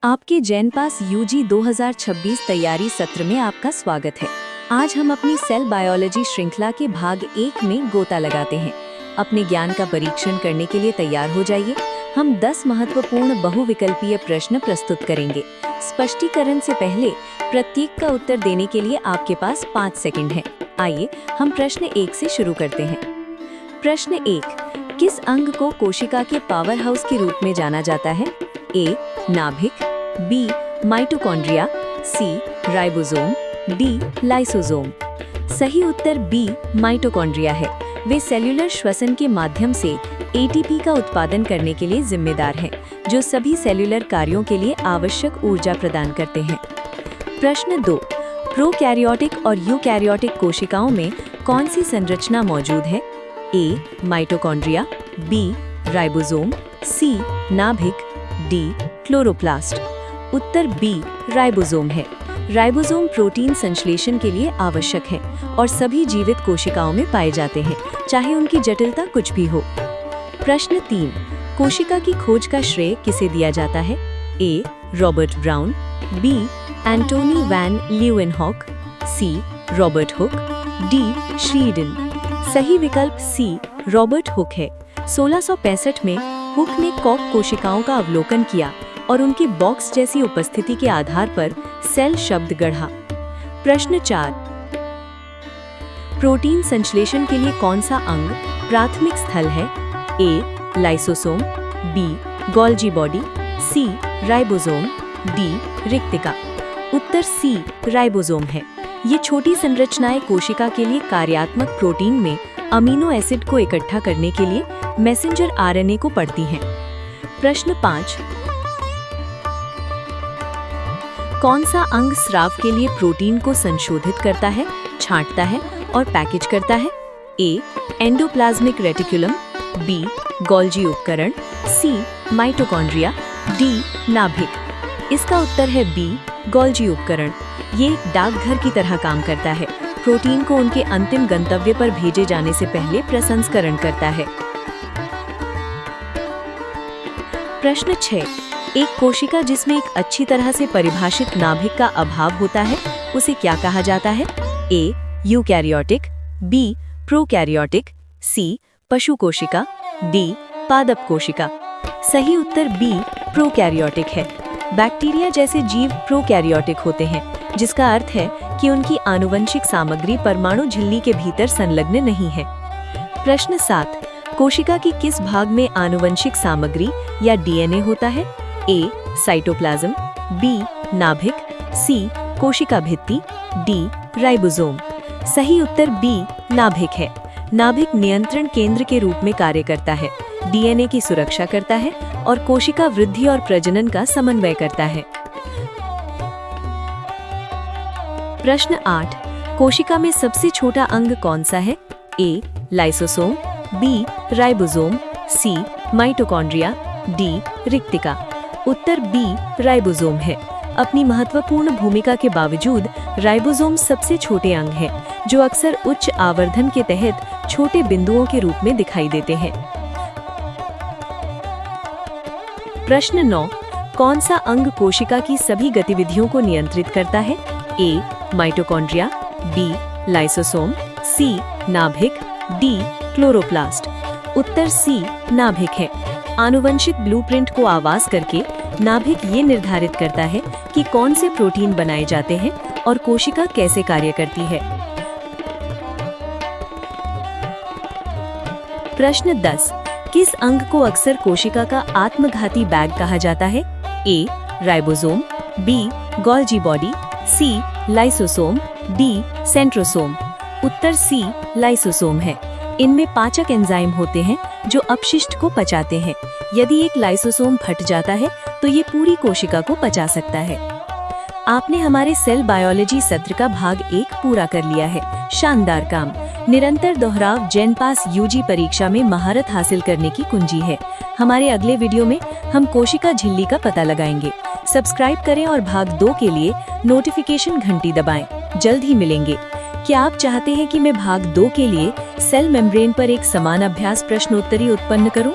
आपके जैन पास यूजी 2026 तैयारी सत्र में आपका स्वागत है। आज हम अपनी सेल बायोलॉजी श्रृंखला के भाग 1 में गोता लगाते हैं। अपने ज्ञान का परीक्षण करने के लिए तैयार हो जाइए। हम 10 महत्वपूर्ण बहुविकल्पीय प्रश्न प्रस्तुत करेंगे। स्पष्टीकरण से पहले प्रत्येक का उत्तर देने के लिए आपके पास 5 सेकंड है। आइए हम प्रश्न 1 से शुरू करते हैं। प्रश्न 1, किस अंग को कोशिका के पावर हाउस के रूप में जाना जाता है? ए, नाभिक, बी, माइटोकॉन्ड्रिया, सी, राइबोसोम, डी, लाइसोसोम। सही उत्तर बी, माइटोकॉन्ड्रिया है। वे सेल्यूलर श्वसन के माध्यम से एटीपी का उत्पादन करने के लिए जिम्मेदार हैं, जो सभी सेल्यूलर कार्यों के लिए आवश्यक ऊर्जा प्रदान करते हैं। प्रश्न 2, प्रोकैरियोटिक और यूकैरियोटिक कोशिकाओं में कौन सी संरचना मौजूद है? ए, माइटोकॉन्ड्रिया, बी, राइबोसोम, सी, नाभिक, डी, क्लोरोप्लास्ट। उत्तर बी, राइबोसोम है। राइबोसोम प्रोटीन संश्लेषण के लिए आवश्यक है और सभी जीवित कोशिकाओं में पाए जाते हैं, चाहे उनकी जटिलता कुछ भी हो। प्रश्न 3, कोशिका की खोज का श्रेय किसे दिया जाता है? A, Robert Brown, B, Antonie van Leeuwenhoek, C, Robert Hooke, D, Schleiden. सही विकल्प सी, रॉबर्ट हुक है। 1665 में हुक ने कॉक कोशिकाओं का अवलोकन किया और उनके बॉक्स जैसी उपस्थिति के आधार पर सेल शब्द गढ़ा। प्रश्न 4, प्रोटीन संश्लेषण के लिए कौन सा अंग प्राथमिक स्थल है? ए, लाइसोसोम, बी, गोल्जी बॉडी, सी, राइबोसोम, डी, रिक्तिका। उत्तर सी, राइबोसोम है। ये छोटी संरचनाएं कोशिका के लिए कार्यात्मक प्रोटीन में अमीनो एसिड को इकट्ठा करने के लिए मैसेंजर आरएनए को पढ़ती हैं। प्रश्न 5, कौन सा अंग स्राव के लिए प्रोटीन को संशोधित करता है, छांटता है और पैकेज करता है? ए, एंडोप्लाज्मिक रेटिकुलम, बी, गोल्जी उपकरण, सी, माइटोकॉन्ड्रिया, डी, नाभिक। इसका उत्तर है बी, गोल्जी उपकरण। ये डाकघर की तरह काम करता है। प्रोटीन को उनके अंतिम गंतव्य पर भेजे जाने से पहले प्रसंस्करण करता है। प्रश्न 6, एक कोशिका जिसमें एक अच्छी तरह से परिभाषित नाभिक का अभाव होता है, उसे क्या कहा जाता है? ए, यूकैरियोटिक, बी, प्रोकैरियोटिक, सी, पशु कोशिका, डी, पादप कोशिका। सही उत्तर बी, प्रोकैरियोटिक है। बैक्टीरिया जैसे जीव प्रोकैरियोटिक होते हैं, जिसका अर्थ है कि उनकी आनुवंशिक सामग्री परमाणु झिल्ली के भीतर संलग्न नहीं है। प्रश्न 7, कोशिका की किस भाग में आनुवंशिक सामग्री या डीएनए होता है? ए, साइटोप्लाज्म, बी, नाभिक, सी, कोशिका भित्ति, डी, राइबोसोम। सही उत्तर बी, नाभिक है। नाभिक नियंत्रण केंद्र के रूप में कार्य करता है, डीएनए की सुरक्षा करता है और कोशिका वृद्धि और प्रजनन का समन्वय करता है। प्रश्न 8, कोशिका में सबसे छोटा अंग कौन सा है? ए, लाइसोसोम, बी, राइबोसोम, सी, माइटोकॉन्ड्रिया, डी, रिक्तिका। उत्तर बी, राइबोसोम है। अपनी महत्वपूर्ण भूमिका के बावजूद राइबोसोम सबसे छोटे अंग हैं, जो अक्सर उच्च आवर्धन के तहत छोटे बिंदुओं के रूप में दिखाई देते हैं। प्रश्न 9, कौन सा अंग कोशिका की सभी गतिविधियों को नियंत्रित करता है? ए, माइटोकॉन्ड्रिया, बी, लाइसोसोम, सी, नाभिक, डी, क्लोरोप्लास्ट। उत्तर सी, नाभिक है। आनुवंशिक ब्लूप्रिंट को आवाज करके नाभिक ये निर्धारित करता है कि कौन से प्रोटीन बनाए जाते हैं और कोशिका कैसे कार्य करती है। प्रश्न 10, किस अंग को अक्सर कोशिका का आत्मघाती बैग कहा जाता है? ए, राइबोसोम, बी, गोल्जी बॉडी, सी, लाइसोसोम, डी, सेंट्रोसोम। उत्तर सी, लाइसोसोम है। इनमें पाचक एंजाइम होते हैं जो अपशिष्ट को पचाते हैं। यदि एक लाइसोसोम फट जाता है तो ये पूरी कोशिका को पचा सकता है। आपने हमारे सेल बायोलॉजी सत्र का भाग 1 पूरा कर लिया है। शानदार काम। निरंतर दोहराव जैन पास यूजी परीक्षा में महारत हासिल करने की कुंजी है। हमारे अगले वीडियो में हम कोशिका झिल्ली का पता लगाएंगे। सब्सक्राइब करें और भाग 2 के लिए नोटिफिकेशन घंटी दबाएं। जल्द ही मिलेंगे। क्या आप चाहते हैं कि मैं भाग 2 के लिए सेल मेम्ब्रेन पर एक समान अभ्यास प्रश्नोत्तरी उत्पन्न करूं?